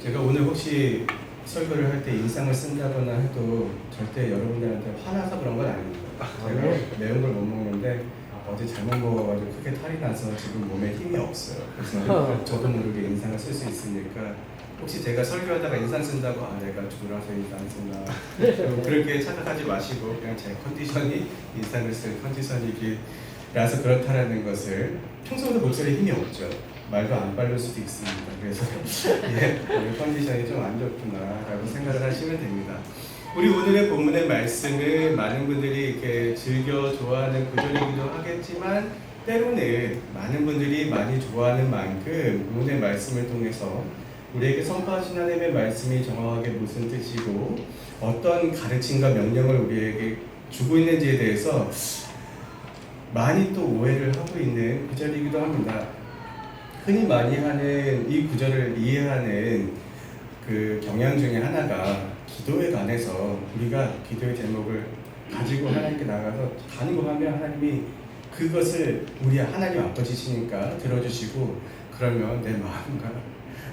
제가 오늘 혹시 설교를 할 때 인상을 쓴다거나 해도 절대 여러분들한테 화나서 그런 건 아닙니다. 제가 매운 걸 못 먹는데 어제 잘못 먹어가지고 크게 탈이 나서 지금 몸에 힘이 없어요. 그래서 저도 모르게 인상을 쓸 수 있으니까 혹시 제가 설교하다가 인상 쓴다고 내가 죽으라서 인상 쓴다 그렇게 착각하지 마시고 그냥 제 컨디션이 인상을 쓸 컨디션이라서 그렇다라는 것을 평소보다 목소리에 힘이 없죠. 말도 안 빠를 수도 있습니다. 그래서 오늘 컨디션이 좀 안 좋구나라고 생각을 하시면 됩니다. 우리 오늘의 본문의 말씀을 많은 분들이 이렇게 즐겨 좋아하는 구절이기도 하겠지만 때로는 많은 분들이 많이 좋아하는 만큼 오늘의 말씀을 통해서 우리에게 선포하신 하나님의 말씀이 정확하게 무슨 뜻이고 어떤 가르침과 명령을 우리에게 주고 있는지에 대해서 많이 또 오해를 하고 있는 구절이기도 합니다. 흔히 많이 하는 이 구절을 이해하는 그 경향 중에 하나가 기도에 관해서 우리가 기도의 제목을 가지고 하나님께 나가서 간구하면 하나님이 그것을 우리 하나님 아버지시니까 들어주시고 그러면 내 마음과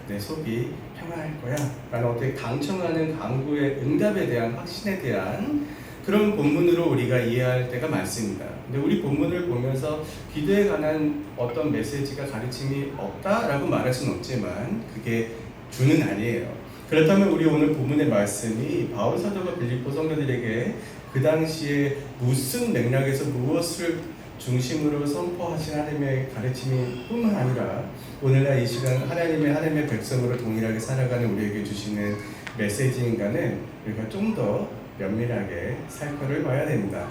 내 속이 평안할 거야 라는 어떻게 강청하는 간구의 응답에 대한 확신에 대한 그런 본문으로 우리가 이해할 때가 많습니다. 근데 우리 본문을 보면서 기도에 관한 어떤 메시지가 가르침이 없다라고 말할 수는 없지만 그게 주는 아니에요. 그렇다면 우리 오늘 본문의 말씀이 바울 사도가 빌립보 성도들에게 그 당시에 무슨 맥락에서 무엇을 중심으로 선포하신 하나님의 가르침이 뿐만 아니라 오늘날 이 시간 하나님의 백성으로 동일하게 살아가는 우리에게 주시는 메시지인가는 우리가 좀 더 면밀하게 살펴를 봐야 됩니다.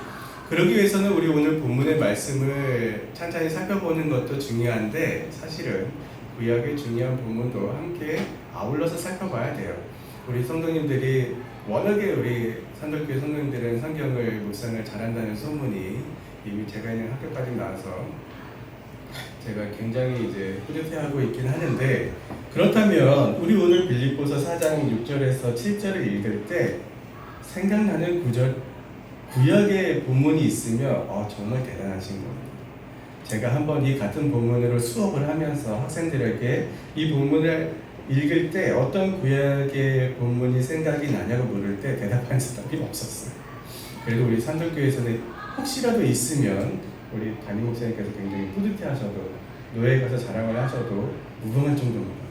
그러기 위해서는 우리 오늘 본문의 말씀을 찬찬히 살펴보는 것도 중요한데 사실은 구약의 중요한 본문도 함께 아울러서 살펴봐야 돼요. 우리 성도님들이 워낙에 우리 산돌교회 성도님들은 성경을 묵상을 잘한다는 소문이 이미 제가 있는 학교까지 나와서 제가 굉장히 이제 뿌듯해하고 있긴 하는데 그렇다면 우리 오늘 빌립보서 4장 6절에서 7절을 읽을 때 생각나는 구절 구약의 본문이 있으면 정말 대단하신 겁니다. 제가 한번 이 같은 본문으로 수업을 하면서 학생들에게 이 본문을 읽을 때 어떤 구약의 본문이 생각이 나냐고 물을 때 대답하는 사람이 없었어요. 그래도 우리 산돌교회에서는 혹시라도 있으면 우리 담임 목사님께서 굉장히 뿌듯해하셔도 노예에 가서 자랑을 하셔도 무방할 정도입니다.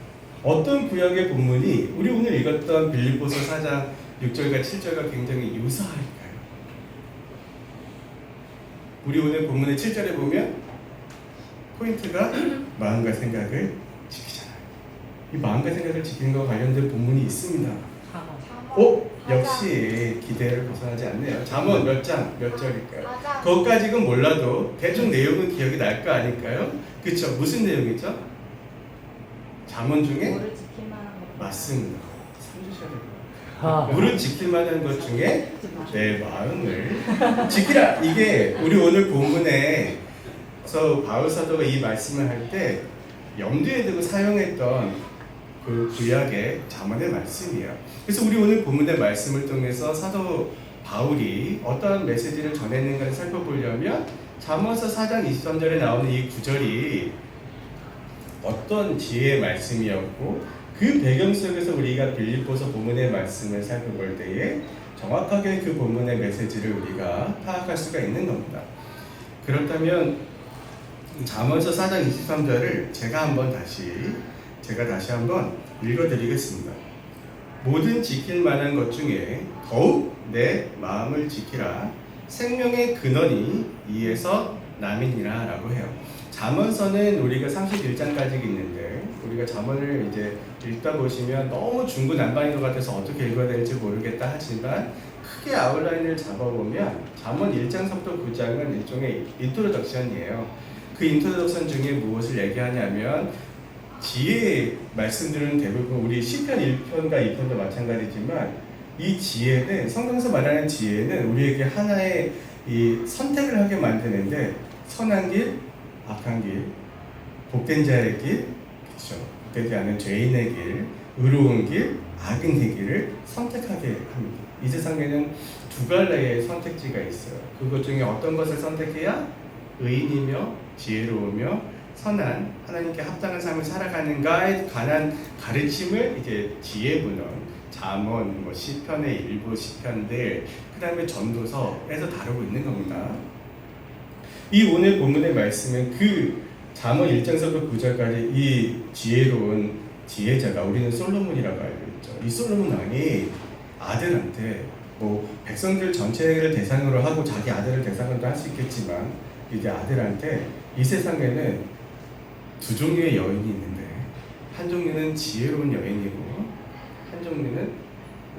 어떤 구약의 본문이 우리 오늘 읽었던 빌립보서 4장 6절과 7절과 굉장히 유사할까요? 우리 오늘 본문의 7절에 보면 포인트가 마음과 생각을 지키잖아요. 이 마음과 생각을 지키는 것과 관련된 본문이 있습니다. 역시 기대를 벗어나지 않네요. 잠언 몇 장, 몇 절일까요? 그것까지는 몰라도 대충 내용은 기억이 날 거 아닐까요? 그쵸? 무슨 내용이죠? 잠언 중에? 맞습니다. 참주셔야 될 거예요. 무릇 지킬 만한 것 중에 내 마음을 지키라. 이게 우리 오늘 본문에서 바울 사도가 이 말씀을 할 때 염두에 두고 사용했던 그 구약의 잠언의 말씀이에요. 그래서 우리 오늘 본문의 말씀을 통해서 사도 바울이 어떤 메시지를 전했는가를 살펴보려면 잠언서 4장 23절에 나오는 이 구절이 어떤 지혜의 말씀이었고 그 배경 속에서 우리가 빌립보서 본문의 말씀을 살펴볼 때에 정확하게 그 본문의 메시지를 우리가 파악할 수가 있는 겁니다. 그렇다면 잠언서 4장 23절을 제가 다시 한번 읽어드리겠습니다. 모든 지킬 만한 것 중에 더욱 내 마음을 지키라. 생명의 근원이 이에서 남이니라 라고 해요. 잠언서는 우리가 31장까지 있는데 우리가 잠언을 이제 읽다 보시면 너무 중구난방인 것 같아서 어떻게 읽어야 될지 모르겠다 하지만 크게 아웃라인을 잡아보면 잠언 1장서부터 9장은 일종의 인트로덕션이에요. 그 인트로덕션 중에 무엇을 얘기하냐면 지혜의 말씀들은 대부분 우리 시편 1편과 2편도 마찬가지지만 이 지혜는 성경에서 말하는 지혜는 우리에게 하나의 이 선택을 하게 만드는데 선한 길, 악한 길, 복된 자의 길, 그렇죠. 복되지 않은 죄인의 길, 의로운 길, 악인의 길을 선택하게 합니다. 이 세상에는 두 갈래의 선택지가 있어요. 그것 중에 어떤 것을 선택해야 의인이며 지혜로우며 선한 하나님께 합당한 삶을 살아가는가에 관한 가르침을 이제 지혜문헌, 잠언, 뭐 시편의 일부 시편들, 그 다음에 전도서에서 다루고 있는 겁니다. 이 오늘 본문의 말씀은 그 잠언 1장서부터 9절까지 이 지혜로운 지혜자가 우리는 솔로몬이라고 알고 있죠. 이 솔로몬 왕이 아들한테 뭐 백성들 전체를 대상으로 하고 자기 아들을 대상으로도 할 수 있겠지만 이제 아들한테 이 세상에는 두 종류의 여인이 있는데 한 종류는 지혜로운 여인이고 한 종류는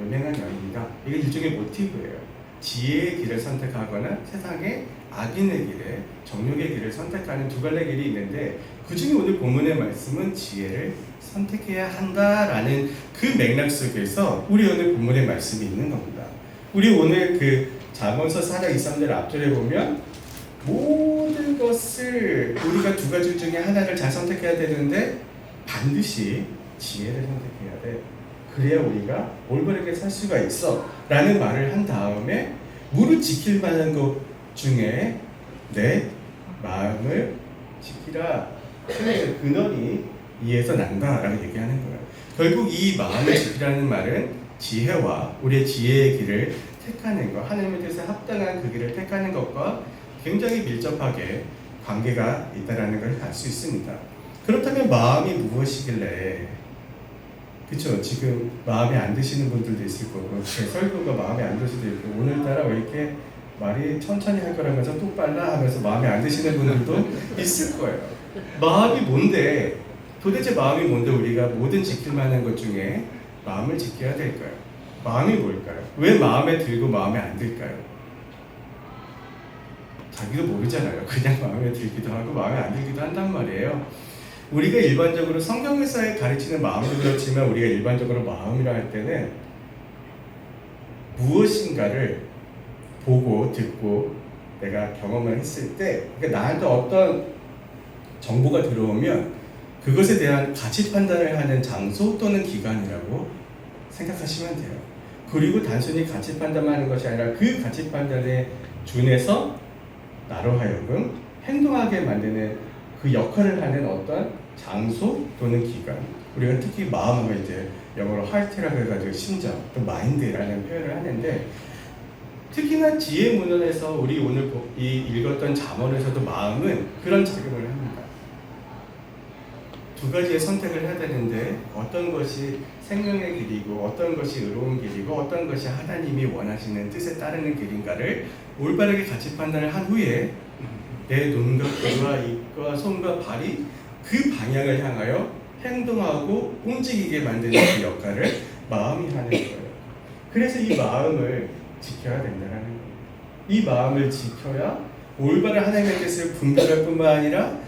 음행한 여인이다. 이게 일종의 모티브예요. 지혜의 길을 선택하거나 세상의 악인의 길에 정욕의 길을 선택하는 두 갈래 길이 있는데 그 중에 오늘 본문의 말씀은 지혜를 선택해야 한다라는 그 맥락 속에서 우리 오늘 본문의 말씀이 있는 겁니다. 우리 오늘 그 잠언서 4장 23절 앞절에 보면 모든 것을 우리가 두 가지 중에 하나를 잘 선택해야 되는데 반드시 지혜를 선택해야 돼. 그래야 우리가 올바르게 살 수가 있어 라는 말을 한 다음에 무릇 지킬 만한 것 중에 내 마음을 지키라. 그래서 근원이 이에서 난다 라고 얘기하는 거예요. 결국 이 마음을 지키라는 말은 지혜와 우리의 지혜의 길을 택하는 것, 하나님의 뜻에 합당한 그 길을 택하는 것과 굉장히 밀접하게 관계가 있다는 걸 알 수 있습니다. 그렇다면 마음이 무엇이길래, 그렇죠? 지금 마음에 안 드시는 분들도 있을 거고 제 설교가 마음에 안 들 수도 있고 오늘따라 왜 이렇게 말이 천천히 할 거라면서 또 빨라 하면서 마음에 안 드시는 분들도 있을 거예요. 마음이 뭔데, 도대체 마음이 뭔데 우리가 모든 지킬 만한 것 중에 마음을 지켜야 될까요? 마음이 뭘까요? 왜 마음에 들고 마음에 안 들까요? 자기도 모르잖아요. 그냥 마음에 들기도 하고 마음에 안 들기도 한단 말이에요. 우리가 일반적으로 성경에서 가르치는 마음도 그렇지만 우리가 일반적으로 마음이라 할 때는 무엇인가를 보고 듣고 내가 경험을 했을 때 그러니까 나한테 어떤 정보가 들어오면 그것에 대한 가치 판단을 하는 장소 또는 기관이라고 생각하시면 돼요. 그리고 단순히 가치 판단만 하는 것이 아니라 그 가치 판단에 준해서 나로 하여금 행동하게 만드는 그 역할을 하는 어떤 장소 또는 기관, 우리가 특히 마음을 이제 영어로 heart라고 해가지고 심정, 또 mind라는 표현을 하는데 특히나 지혜문헌에서 우리 오늘 읽었던 잠언에서도 마음은 그런 작용을 합니다. 두 가지의 선택을 해야 되는데 어떤 것이 생명의 길이고 어떤 것이 의로운 길이고 어떤 것이 하나님이 원하시는 뜻에 따르는 길인가를 올바르게 가치 판단을 한 후에 내 눈과 귀와 입과 손과 발이 그 방향을 향하여 행동하고 움직이게 만드는 그 역할을 마음이 하는 거예요. 그래서 이 마음을 지켜야 된다는 거예요. 이 마음을 지켜야 올바른 하나님의 뜻을 분별할 뿐만 아니라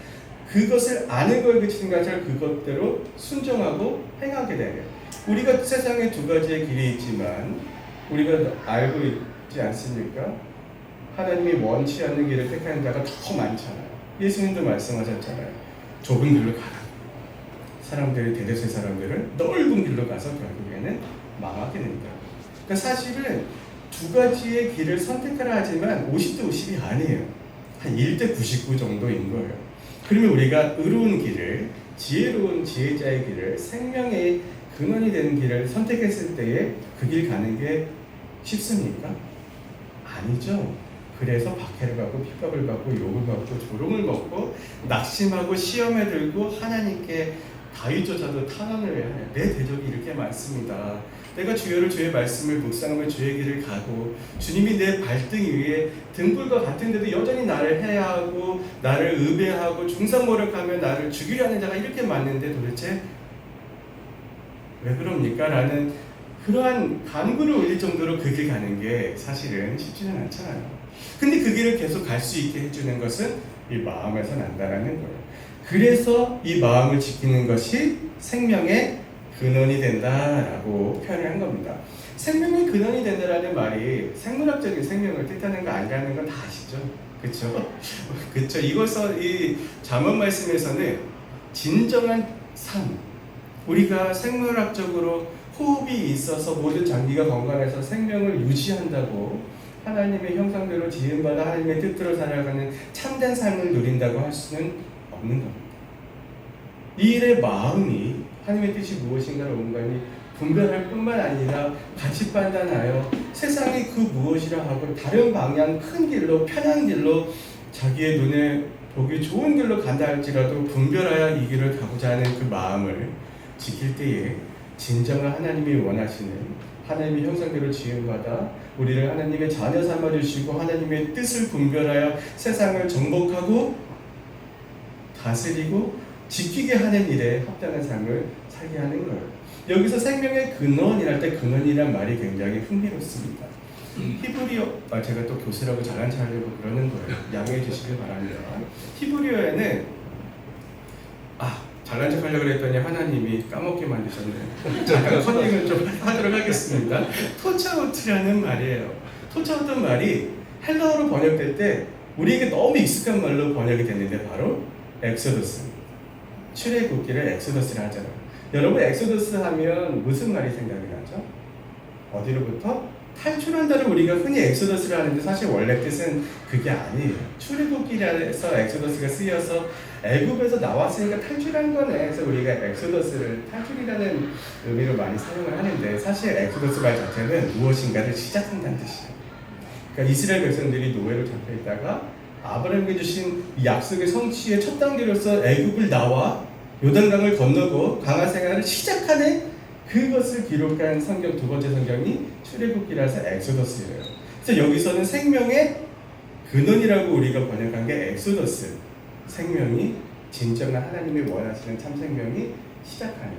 그것을 아는 거에 그치는 것처럼 그것대로 순종하고 행하게 되는, 우리가 세상에 두 가지의 길이 있지만 우리가 알고 있지 않습니까? 하나님이 원치 않는 길을 택하는 자가 더 많잖아요. 예수님도 말씀하셨잖아요. 좁은 길로 가라. 사람들이, 대다수의 사람들은 넓은 길로 가서 결국에는 망하게 된다. 그러니까 사실은 두 가지의 길을 선택하라 하지만 50대 50이 아니에요. 한 1대 99 정도인 거예요. 그러면 우리가 의로운 길을, 지혜로운 지혜자의 길을, 생명의 근원이 되는 길을 선택했을 때에 그 길 가는 게 쉽습니까? 아니죠. 그래서 박해를 받고 핍박을 받고 욕을 받고 조롱을 먹고 낙심하고 시험에 들고 하나님께 다윗조차도 탄원을 해야 해요. 내 대적이 이렇게 많습니다. 내가 주의 말씀을 묵상하며 주의 길을 가고 주님이 내 발등 위에 등불과 같은데도 여전히 나를 해하고 나를 의배하고 중상모략하며 나를 죽이려 하는 자가 이렇게 많은데 도대체 왜 그럽니까? 라는 그러한 간구를 올릴 정도로 그 길 가는 게 사실은 쉽지는 않잖아요. 근데 그 길을 계속 갈 수 있게 해주는 것은 이 마음에서 난다라는 거예요. 그래서 이 마음을 지키는 것이 생명의 근원이 된다라고 표현을 한 겁니다. 생명의 근원이 된다라는 말이 생물학적인 생명을 뜻하는 거 아니라는 건 다 아시죠? 그렇죠? 그렇죠. 이것은 이 잠언 말씀에서는 진정한 삶, 우리가 생물학적으로 호흡이 있어서 모든 장기가 건강해서 생명을 유지한다고 하나님의 형상대로 지음받아 하나님의 뜻대로 살아가는 참된 삶을 누린다고 할 수는 없는 겁니다. 이 일의 마음이 하나님의 뜻이 무엇인가를 온전히 분별할 뿐만 아니라 같이 판단하여 세상이 그 무엇이라 하고 다른 방향 큰 길로 편한 길로 자기의 눈에 보기 좋은 길로 간다 할지라도 분별하여 이 길을 가고자 하는 그 마음을 지킬 때에 진정한 하나님이 원하시는 하나님의 형상대로 지음받아 우리를 하나님의 자녀 삼아주시고 하나님의 뜻을 분별하여 세상을 정복하고 다스리고 지키게 하는 일에 합당한 삶을 살게 하는 거예요. 여기서 생명의 근원이랄 때 근원이란 말이 굉장히 흥미롭습니다. 히브리어, 제가 또 교수라고 잘난 체 하려고 그러는 거예요. 양해해 주시길 바랍니다. 히브리어에는 잘난 척 하려고 그랬더니 하나님이 까먹게 만드셨네요. 잠깐 선행을 좀 하도록 하겠습니다. 토차우트라는 말이에요. 토차우트는 말이 헬라어로 번역될 때 우리에게 너무 익숙한 말로 번역이 됐는데 바로 엑소더스입니다. 출애굽기를 엑소더스를 하잖아요. 여러분 엑소더스 하면 무슨 말이 생각이 나죠? 어디로부터? 탈출한다를 우리가 흔히 엑소더스를 하는데 사실 원래 뜻은 그게 아니에요. 출애굽기라서 엑소더스가 쓰여서 애굽에서 나왔으니까 탈출한 거네. 그래서 우리가 엑소더스를 탈출이라는 의미로 많이 사용을 하는데 사실 엑소더스 말 자체는 무엇인가를 시작한다는 뜻이에요. 그러니까 이스라엘 백성들이 노예로 잡혀 있다가 아브라함에게 주신 약속의 성취의 첫 단계로서 애굽을 나와 요단강을 건너고 강화 생활을 시작하는 그것을 기록한 성경 두 번째 성경이 출애굽기라서 엑소더스예요. 그래서 여기서는 생명의 근원이라고 우리가 번역한 게 엑소더스, 생명이 진정한 하나님이 원하시는 참 생명이 시작하는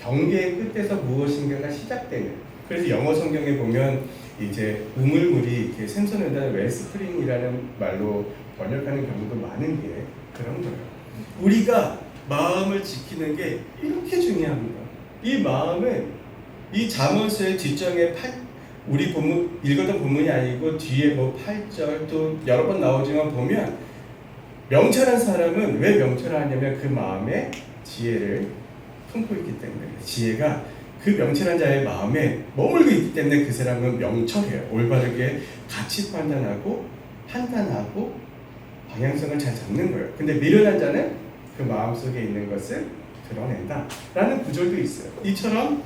경계의 끝에서 무엇인가가 시작되는. 그래서 영어 성경에 보면 이제 우물물이 이렇게 샘솟는다는 웰스프링이라는 말로 번역하는 경우도 많은 게 그런 거예요. 우리가 마음을 지키는 게 이렇게 중요합니다. 이 마음은 이 잠언서의 뒷장에 우리 본문 읽었던 본문이 아니고 뒤에 뭐 8절 또 여러 번 나오지만 보면 명철한 사람은 왜 명철하냐면 그 마음에 지혜를 품고 있기 때문에 지혜가 그 명철한 자의 마음에 머물고 있기 때문에 그 사람은 명철해요. 올바르게 가치 판단하고 방향성을 잘 잡는 거예요. 근데 미련한 자는 그 마음속에 있는 것을 드러낸다 라는 구절도 있어요. 이처럼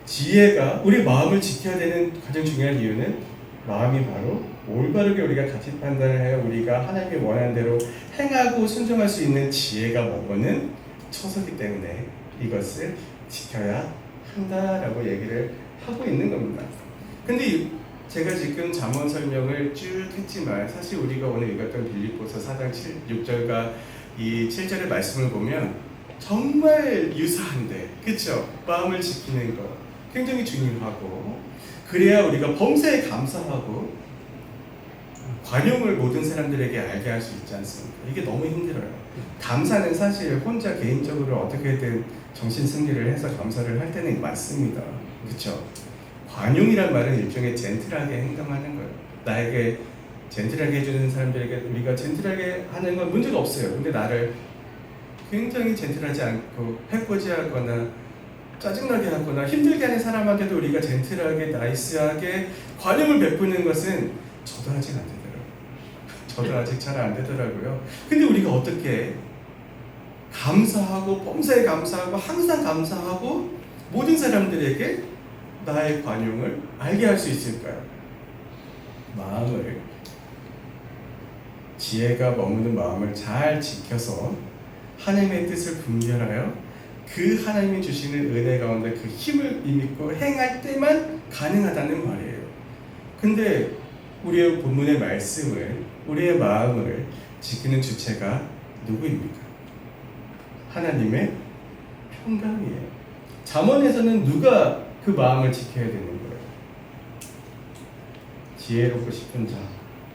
지혜가 우리 마음을 지켜야 되는 가장 중요한 이유는 마음이 바로 올바르게 우리가 가치 판단을 하여 우리가 하나님이 원하는 대로 행하고 순종할 수 있는 지혜가 머무는 처소이기 때문에 이것을 지켜야 한다라고 얘기를 하고 있는 겁니다. 근데 제가 지금 잠언 설명을 쭉 했지만 사실 우리가 오늘 읽었던 빌립보서 4장 6절과 이 7절의 말씀을 보면 정말 유사한데, 그렇죠? 마음을 지키는 것 굉장히 중요하고 그래야 우리가 범사에 감사하고 관용을 모든 사람들에게 알게 할 수 있지 않습니까? 이게 너무 힘들어요. 감사는 사실 혼자 개인적으로 어떻게든 정신 승리를 해서 감사를 할 때는 많습니다. 그렇죠? 관용이란 말은 일종의 젠틀하게 행동하는 거예요. 나에게 젠틀하게 해주는 사람들에게 우리가 젠틀하게 하는 건 문제가 없어요. 근데 나를 굉장히 젠틀하지 않고 해코지하거나 짜증나게 하거나 힘들게 하는 사람한테도 우리가 젠틀하게 나이스하게 관용을 베푸는 것은 저도 아직 안 되더라고요. 저도 아직 잘 안 되더라고요. 근데 우리가 어떻게 감사하고 범사에 감사하고 항상 감사하고 모든 사람들에게 나의 관용을 알게 할 수 있을까요? 마음을 지혜가 머무는 마음을 잘 지켜서 하나님의 뜻을 분별하여 그 하나님이 주시는 은혜 가운데 그 힘을 믿고 행할 때만 가능하다는 말이에요. 근데 우리의 본문의 말씀은 우리의 마음을 지키는 주체가 누구입니까? 하나님의 평강이에요. 잠언에서는 누가 그 마음을 지켜야 되는 거예요? 지혜롭고 싶은 자,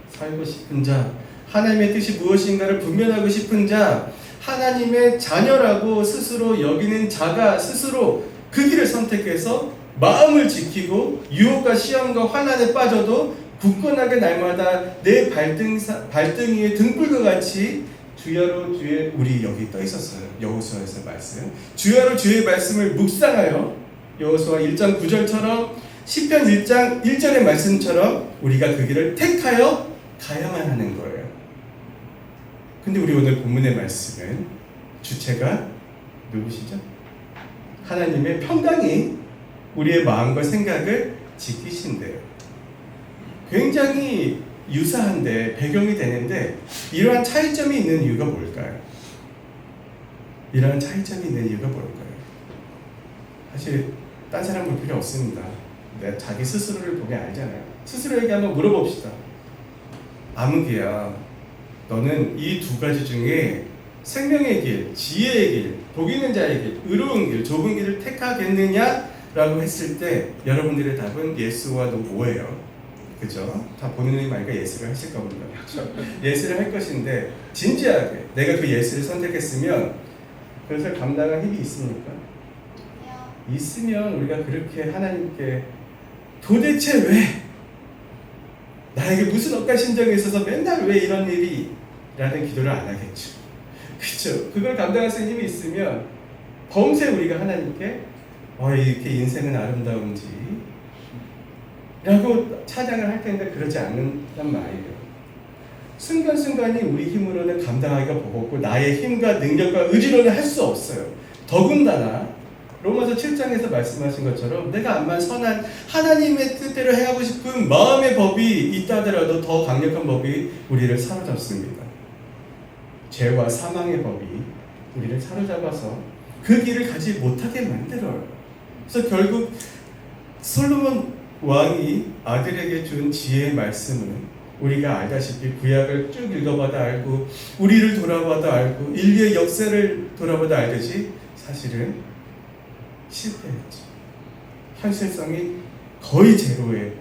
살고 싶은 자, 하나님의 뜻이 무엇인가를 분별하고 싶은 자, 하나님의 자녀라고 스스로 여기는 자가 스스로 그 길을 선택해서 마음을 지키고 유혹과 시험과 환난에 빠져도 굳건하게 날마다 내 발등 위에 등불과 같이 주야로 주의 우리 여기 떠 있었어요. 여호수아에서 말씀. 주야로 주의 말씀을 묵상하여 여호수아 1장 9절처럼 시편 1장 1절의 말씀처럼 우리가 그 길을 택하여 가야만 하는 거예요. 근데 우리 오늘 본문의 말씀은 주체가 누구시죠? 하나님의 평강이 우리의 마음과 생각을 지키신대요. 굉장히 유사한데 배경이 되는데 이러한 차이점이 있는 이유가 뭘까요? 이러한 차이점이 있는 이유가 뭘까요? 사실 딴 사람 볼 필요 없습니다. 내가 자기 스스로를 보면 알잖아요. 스스로에게 한번 물어봅시다. 아무개야, 너는 이 두 가지 중에 생명의 길, 지혜의 길, 복 있는 자의 길, 의로운 길, 좁은 길을 택하겠느냐? 라고 했을 때 여러분들의 답은 예스와 노 뭐예요? 그죠? 다 본인의 말과 예스를 하실 겁니다. 그렇죠? 예스를 할 것인데 진지하게 내가 그 예스를 선택했으면 그것을 감당할 힘이 있습니까? 있으면 우리가 그렇게 하나님께 도대체 왜 나에게 무슨 억간 심정이 있어서 맨날 왜 이런 일이 라는 기도를 안 하겠죠. 그렇죠? 그걸 감당할 수 있는 힘이 있으면 범세 우리가 하나님께 이렇게 인생은 아름다운지 라고 찬양을 할 텐데 그러지 않는단 말이에요. 순간순간이 우리 힘으로는 감당하기가 버겁고 나의 힘과 능력과 의지로는 할 수 없어요. 더군다나 로마서 7장에서 말씀하신 것처럼 내가 암만 선한 하나님의 뜻대로 행하고 싶은 마음의 법이 있다 하더라도 더 강력한 법이 우리를 사로잡습니다. 죄와 사망의 법이 우리를 사로잡아서 그 길을 가지 못하게 만들어요. 그래서 결국 솔로몬 왕이 아들에게 준 지혜의 말씀은 우리가 알다시피 구약을 쭉 읽어봐도 알고 우리를 돌아봐도 알고 인류의 역사를 돌아봐도 알듯이 사실은 실패했죠. 현실성이 거의 제로에,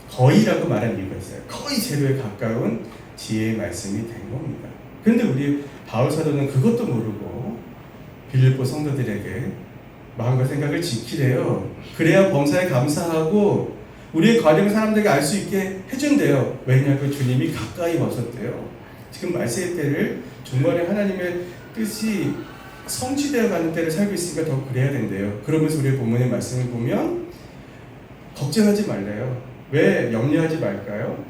거의라고 말한 이유가 있어요. 거의 제로에 가까운 지혜의 말씀이 된 겁니다. 그런데 우리 바울 사도는 그것도 모르고 빌립보 성도들에게 마음과 생각을 지키래요. 그래야 범사에 감사하고 우리의 과정 사람들에게 알 수 있게 해준대요. 왜냐하면 주님이 가까이 와셨대요. 지금 말세의 때를 중간에 하나님의 뜻이 성취되어 가는 때를 살고 있으니까 더 그래야 된대요. 그러면서 우리의 본문의 말씀을 보면 걱정하지 말래요. 왜 염려하지 말까요?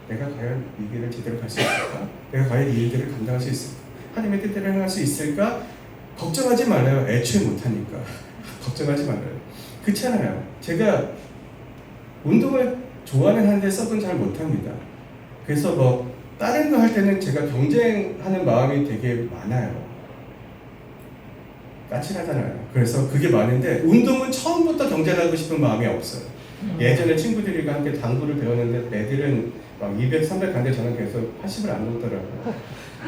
내가 과연 이 길을 제대로 갈 수 있을까? 내가 과연 이 일들을 감당할 수 있을까? 하나님의 뜻대로 행할 수 있을까? 걱정하지 말아요. 애초에 못하니까. 걱정하지 말아요. 그렇잖아요. 제가 운동을 좋아는 하는데 서브는 잘 못합니다. 그래서 뭐 다른 거 할 때는 제가 경쟁하는 마음이 되게 많아요. 까칠하잖아요. 그래서 그게 많은데 운동은 처음부터 경쟁하고 싶은 마음이 없어요. 예전에 친구들이랑 함께 당구를 배웠는데 애들은 막 200, 300 가는데 저는 계속 80을 안 넘더라고요.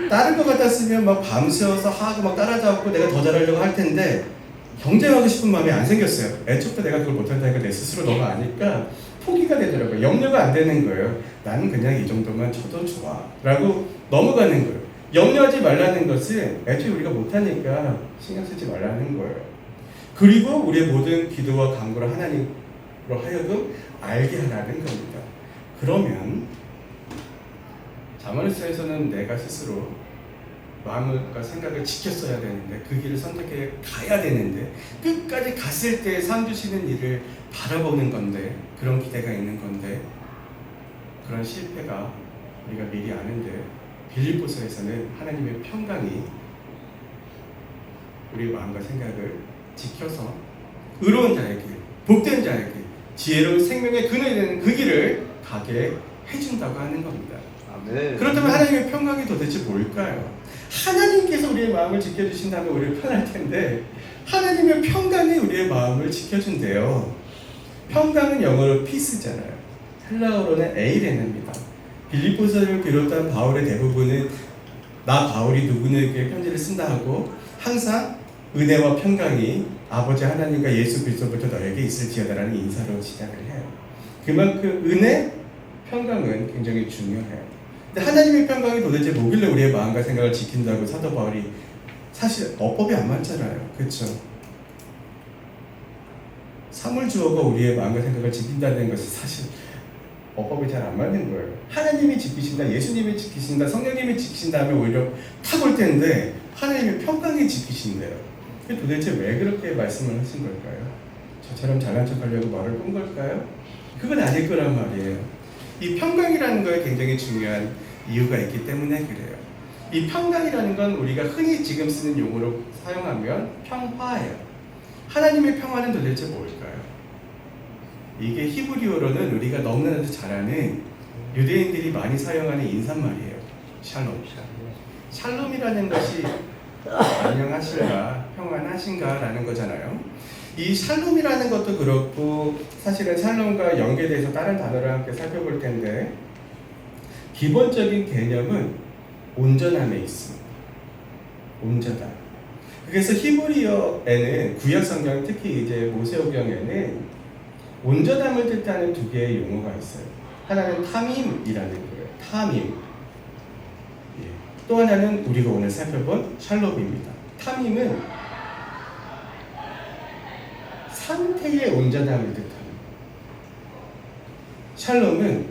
다른 거 같았으면 막 밤새워서 하고 막 따라잡고 내가 더 잘하려고 할 텐데 경쟁하고 싶은 마음이 안 생겼어요. 애초부터 내가 그걸 못한다니까 내 스스로 너무 아니까 포기가 되더라고요. 염려가 안 되는 거예요. 나는 그냥 이 정도만 쳐도 좋아 라고 넘어가는 거예요. 염려하지 말라는 것은 애초에 우리가 못하니까 신경 쓰지 말라는 거예요. 그리고 우리의 모든 기도와 간구를 하나님으로 하여금 알게 하라는 겁니다. 그러면 자문에서는 내가 스스로 마음과 생각을 지켰어야 되는데 그 길을 선택해 가야 되는데 끝까지 갔을 때 상 주시는 일을 바라보는 건데 그런 기대가 있는 건데 그런 실패가 우리가 미리 아는데 빌립보서에서는 하나님의 평강이 우리 마음과 생각을 지켜서 의로운 자에게 복된 자에게 지혜로운 생명의 근원이 되는 그 길을 가게 해준다고 하는 겁니다. 아멘. 그렇다면 하나님의 평강이 도대체 뭘까요? 하나님께서 우리의 마음을 지켜주신다면 우리는 편할 텐데 하나님의 평강이 우리의 마음을 지켜준대요. 평강은 영어로 피스잖아요. 헬라어로는 에이레네입니다. 빌립보서를 비롯한 바울의 대부분은 나 바울이 누구에게 편지를 쓴다 하고 항상 은혜와 평강이 아버지 하나님과 예수 그리스도부터 너에게 있을지어다라는 인사로 시작을 해요. 그만큼 은혜, 평강은 굉장히 중요해요. 근데 하나님의 평강이 도대체 뭐길래 우리의 마음과 생각을 지킨다고 사도 바울이 사실 어법이 안 맞잖아요. 그렇죠? 사물주어가 우리의 마음과 생각을 지킨다는 것이 사실 어법이 잘 안 맞는 거예요. 하나님이 지키신다, 예수님이 지키신다, 성령님이 지키신다 하면 오히려 탁 올 텐데 하나님의 평강이 지키신대요. 도대체 왜 그렇게 말씀을 하신 걸까요? 저처럼 잘난 척하려고 말을 꾼 걸까요? 그건 아닐 거란 말이에요. 이 평강이라는 거에 굉장히 중요한 이유가 있기 때문에 그래요. 이 평강이라는 건 우리가 흔히 지금 쓰는 용어로 사용하면 평화예요. 하나님의 평화는 도대체 뭘까요? 이게 히브리어로는 우리가 너무나도 잘 아는 유대인들이 많이 사용하는 인사말이에요. 샬롬. 샬롬이라는 것이 안녕하신가, 평안하신가 라는 거잖아요. 이 샬롬이라는 것도 그렇고 사실은 샬롬과 연계돼서 다른 단어를 함께 살펴볼 텐데 기본적인 개념은 온전함에 있습니다. 온전함. 그래서 히브리어에는 구약 성경 특히 이제 모세오경에는 온전함을 뜻하는 두 개의 용어가 있어요. 하나는 타밈이라는 거예요. 타밈. 예. 또 하나는 우리가 오늘 살펴본 샬롬입니다. 타밈은 상태의 온전함을 뜻합니다. 샬롬은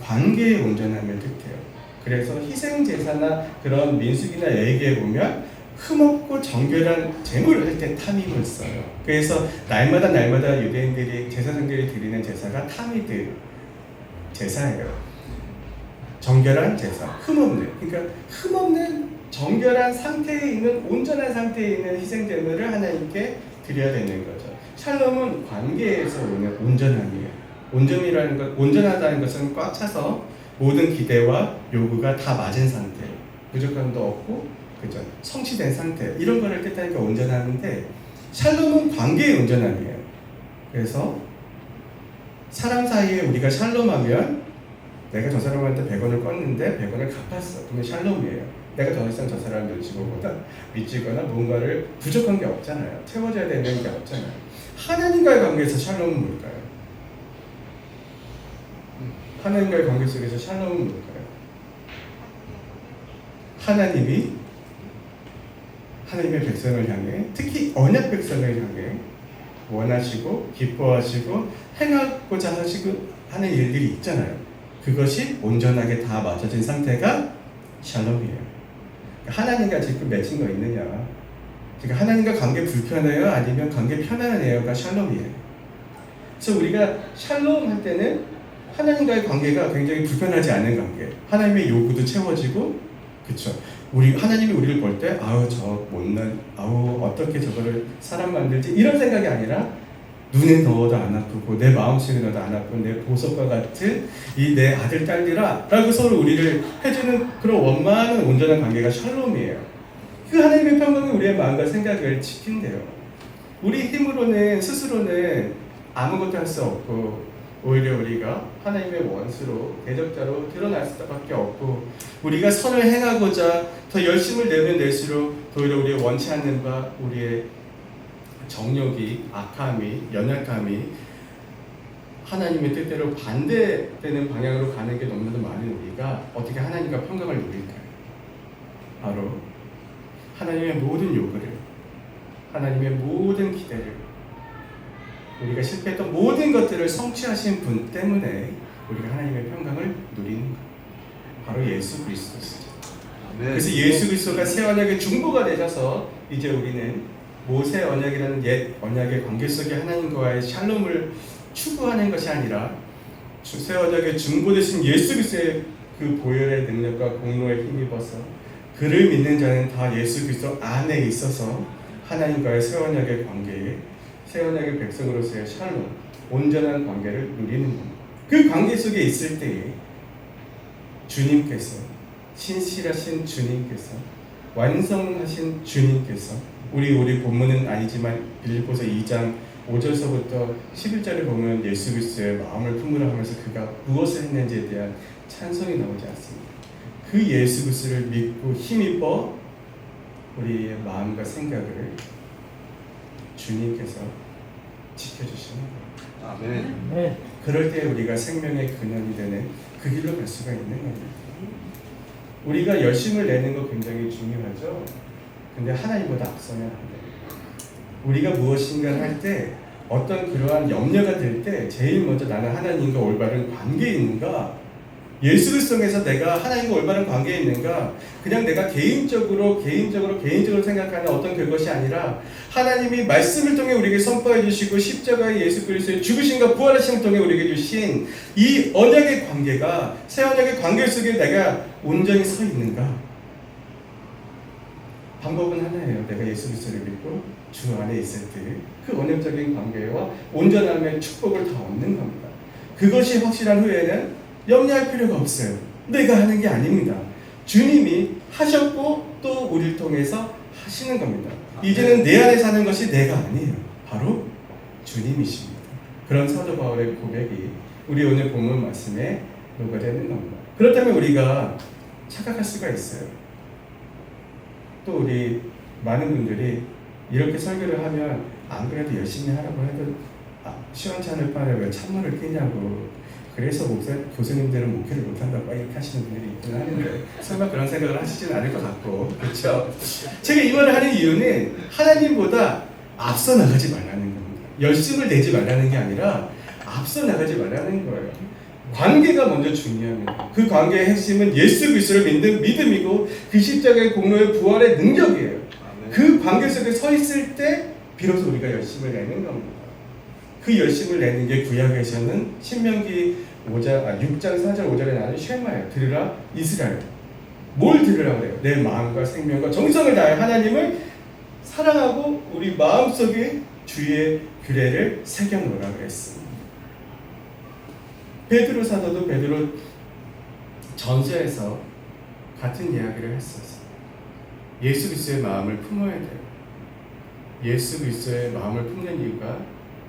관계의 온전함을 뜻해요. 그래서 희생제사나 그런 민수기나 예기에 보면 흠없고 정결한 제물을 할 때 타밈을 써요. 그래서 날마다 유대인들이 제사장들이 드리는 제사가 타미드 제사예요. 정결한 제사, 흠없는. 그러니까 흠없는 정결한 상태에 있는 온전한 상태에 있는 희생제물을 하나님께 드려야 되는 거죠. 샬롬은 관계에서 오는 온전함이에요. 온전하다는 것은 꽉 차서 모든 기대와 요구가 다 맞은 상태, 부족함도 없고, 그죠? 성취된 상태, 이런 거를 뜻하니까 온전함인데, 샬롬은 관계의 온전함이에요. 그래서 사람 사이에 우리가 샬롬하면 내가 저 사람한테 100원을 껐는데 100원을 갚았어. 그러면 샬롬이에요. 내가 더 이상 저 사람을 눈치보거나 미치거나 뭔가를 부족한 게 없잖아요. 채워져야 되는 게 없잖아요. 하나님과의 관계에서 샬롬은 뭘까요? 하나님과의 관계 속에서 샬롬은 뭘까요? 하나님이 하나님의 백성을 향해, 특히 언약 백성을 향해 원하시고 기뻐하시고 행하고자 하시고 하는 일들이 있잖아요. 그것이 온전하게 다 맞춰진 상태가 샬롬이에요. 하나님과 지금 맺힌 거 있느냐? 그러니까 하나님과 관계 불편해요? 아니면 관계 편안해요가 샬롬이에요. 그래서 우리가 샬롬 할 때는 하나님과의 관계가 굉장히 불편하지 않은 관계. 하나님의 요구도 채워지고, 그쵸? 하나님이 우리를 볼 때, 아우, 저 못난, 아우, 어떻게 저거를 사람 만들지? 이런 생각이 아니라, 눈에 넣어도 안 아프고, 내 마음속에 넣어도 안 아픈 내 보석과 같은 이 내 아들, 딸들아, 라고 서로 우리를 해주는 그런 원만한 온전한 관계가 샬롬이에요. 그 하나님의 평강이 우리의 마음과 생각을 지킨대요. 우리 힘으로는, 스스로는 아무것도 할 수 없고, 오히려 우리가 하나님의 원수로 대적자로 드러날 수밖에 없고 우리가 선을 행하고자 더 열심을 내면 낼수록 오히려 우리의 원치 않는 바 우리의 정욕이 악함이 연약함이 하나님의 뜻대로 반대되는 방향으로 가는 게 너무나도 많은 우리가 어떻게 하나님과 평강을 누릴까요? 바로 하나님의 모든 요구를 하나님의 모든 기대를 우리가 실패했던 모든 것들을 성취하신 분 때문에 우리가 하나님의 평강을 누리는 것. 바로 예수 그리스도시죠. 그래서 예수 그리스도가 새 언약의 중보가 되셔서 이제 우리는 모세 언약이라는 옛 언약의 관계 속에 하나님과의 샬롬을 추구하는 것이 아니라 새 언약의 중보 되신 예수 그리스도의 그 보혈의 능력과 공로에 힘입어서 그를 믿는 자는 다 예수 그리스도 안에 있어서 하나님과의 새 언약의 관계에 새 언약의 백성으로서의 샬롬, 온전한 관계를 누리는 겁니다. 그 관계 속에 있을 때에 주님께서, 신실하신 주님께서, 완성하신 주님께서 우리 본문은 아니지만 빌립보서 2장 5절서부터 11절을 보면 예수 그리스도의 마음을 품으라 하면서 그가 무엇을 했는지에 대한 찬송이 나오지 않습니다. 그 예수 그리스도를 믿고 힘입어 우리의 마음과 생각을 주님께서 지켜주시는 거예요. 아멘. 네. 그럴 때 우리가 생명의 근원이 되는 그 길로 갈 수가 있는 겁니다. 우리가 열심을 내는 거 굉장히 중요하죠. 근데 하나님보다 앞서면 안 돼요. 우리가 무엇인가를 할 때 어떤 그러한 염려가 들 때 제일 먼저 나는 하나님과 올바른 관계에 있는가 예수 그리스도 통해서 내가 하나님과 올바른 관계에 있는가? 그냥 내가 개인적으로 생각하는 어떤 그것이 아니라 하나님이 말씀을 통해 우리에게 선포해 주시고 십자가의 예수 그리스도의 죽으심과 부활하심을 통해 우리에게 주신 이 언약의 관계가 새 언약의 관계 속에 내가 온전히 서 있는가? 방법은 하나예요. 내가 예수 그리스도를 믿고 주 안에 있을 때 그 언약적인 관계와 온전함의 축복을 다 얻는 겁니다. 그것이 확실한 후에는 염려할 필요가 없어요. 내가 하는 게 아닙니다. 주님이 하셨고 또 우리를 통해서 하시는 겁니다. 이제는 내 안에 사는 것이 내가 아니에요. 바로 주님이십니다. 그런 사도 바울의 고백이 우리 오늘 본문 말씀에 녹아되는 겁니다. 그렇다면 우리가 착각할 수가 있어요. 또 우리 많은 분들이 이렇게 설교를 하면 안 그래도 열심히 하라고 해도 시원치 않을 바에 왜 찬물을 끼냐고, 그래서 교수님들은 목회를 못한다고 이렇게 하시는 분들이 있긴 하는데 설마 그런 생각을 하시지는 않을 것 같고, 그렇죠? 제가 이 말을 하는 이유는 하나님보다 앞서 나가지 말라는 겁니다. 열심을 내지 말라는 게 아니라 앞서 나가지 말라는 거예요. 관계가 먼저 중요합니다. 그 관계의 핵심은 예수 그리스도를 믿는 믿음이고 그 십자가의 공로의 부활의 능력이에요. 그 관계 속에 서 있을 때 비로소 우리가 열심을 내는 겁니다. 그 열심을 내는 게 구약에서는 신명기 6장 4절 5절에 나오는 쉐마예요. 들으라 이스라엘. 뭘 들으라 그래요? 내 마음과 생명과 정성을 다해 하나님을 사랑하고 우리 마음속에 주의 규례를 새겨놓으라 그랬습니다. 베드로 사도도 베드로 전서에서 같은 이야기를 했었어요. 예수 그리스도의 마음을 품어야 돼요. 예수 그리스도의 마음을 품는 이유가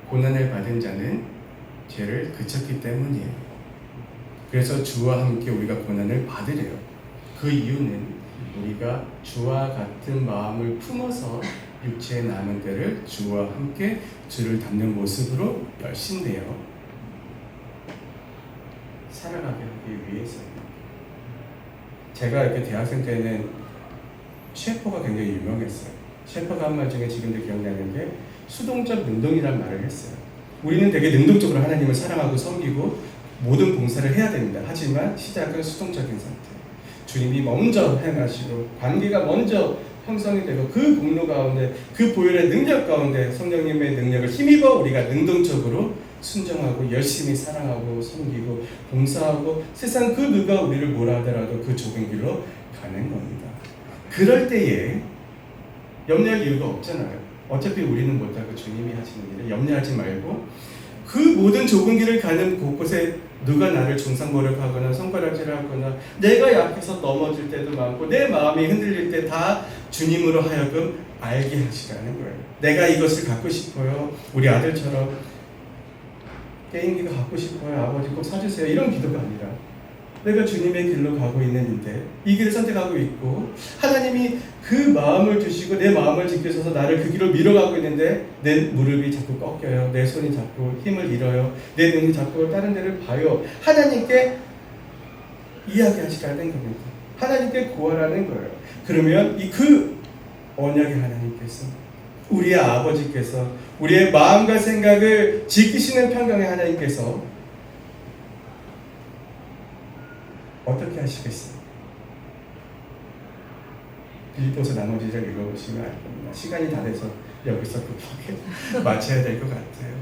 고난을 받은 자는 죄를 그쳤기 때문이에요. 그래서 주와 함께 우리가 고난을 받으래요. 그 이유는 우리가 주와 같은 마음을 품어서 육체에 남은 때를 주와 함께 주를 닮는 모습으로 열심내요. 살아가게 하기 위해서요. 제가 이렇게 대학생 때는 셰퍼가 굉장히 유명했어요. 셰퍼가 한 말 중에 지금도 기억나는 게 수동적 능동이라는 말을 했어요. 우리는 되게 능동적으로 하나님을 사랑하고 섬기고 모든 봉사를 해야 됩니다. 하지만 시작은 수동적인 상태. 주님이 먼저 행하시고 관계가 먼저 형성이 되고 그 공로 가운데 그 보혈의 능력 가운데 성령님의 능력을 힘입어 우리가 능동적으로 순종하고 열심히 사랑하고 섬기고 봉사하고 세상 그 누가 우리를 뭐라 하더라도 그 좁은 길로 가는 겁니다. 그럴 때에 염려할 이유가 없잖아요. 어차피 우리는 못하고 주님이 하시는 일을 염려하지 말고 그 모든 좁은 길을 가는 곳곳에 누가 나를 중상모략하거나 손가락질하거나 내가 약해서 넘어질 때도 많고 내 마음이 흔들릴 때 다 주님으로 하여금 알게 하시라는 거예요. 내가 이것을 갖고 싶어요. 우리 아들처럼 게임기가 갖고 싶어요. 아버지 꼭 사주세요. 이런 기도가 아니라 내가 주님의 길로 가고 있는데 이 길을 선택하고 있고 하나님이 그 마음을 주시고 내 마음을 지켜줘서 나를 그 길로 밀어가고 있는데 내 무릎이 자꾸 꺾여요. 내 손이 자꾸 힘을 잃어요. 내 눈이 자꾸 다른 데를 봐요. 하나님께 이야기하시라는 겁니다. 하나님께 구하라는 거예요. 그러면 그 언약의 하나님께서 우리의 아버지께서 우리의 마음과 생각을 지키시는 평강의 하나님께서 어떻게 하시겠어요? 빌립보서 나머지 절 읽어보시면 알 겁니다. 시간이 다 돼서 여기서 급하게 마쳐야 될 것 같아요.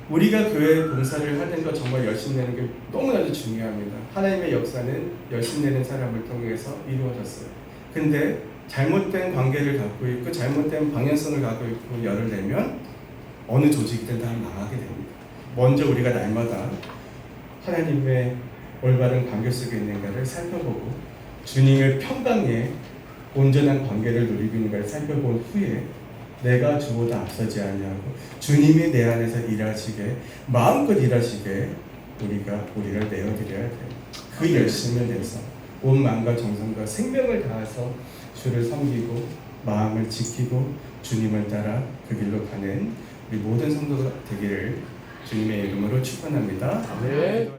우리가 교회 봉사를 하는 것 정말 열심히 내는 게 너무나도 중요합니다. 하나님의 역사는 열심히 내는 사람을 통해서 이루어졌어요. 근데 잘못된 관계를 갖고 있고 잘못된 방향성을 갖고 있고 열을 내면 어느 조직이든 다 망하게 됩니다. 먼저 우리가 날마다 하나님의 올바른 관계 속에 있는가를 살펴보고 주님의 평강에 온전한 관계를 누리고 있는가를 살펴본 후에 내가 주보다 앞서지 아니하고 주님이 내 안에서 일하시게 마음껏 일하시게 우리를 내어드려야 돼요. 그 열심을 내서 온 마음과 정성과 생명을 다해서 주를 섬기고 마음을 지키고 주님을 따라 그 길로 가는 우리 모든 성도가 되기를 주님의 이름으로 축원합니다. 네.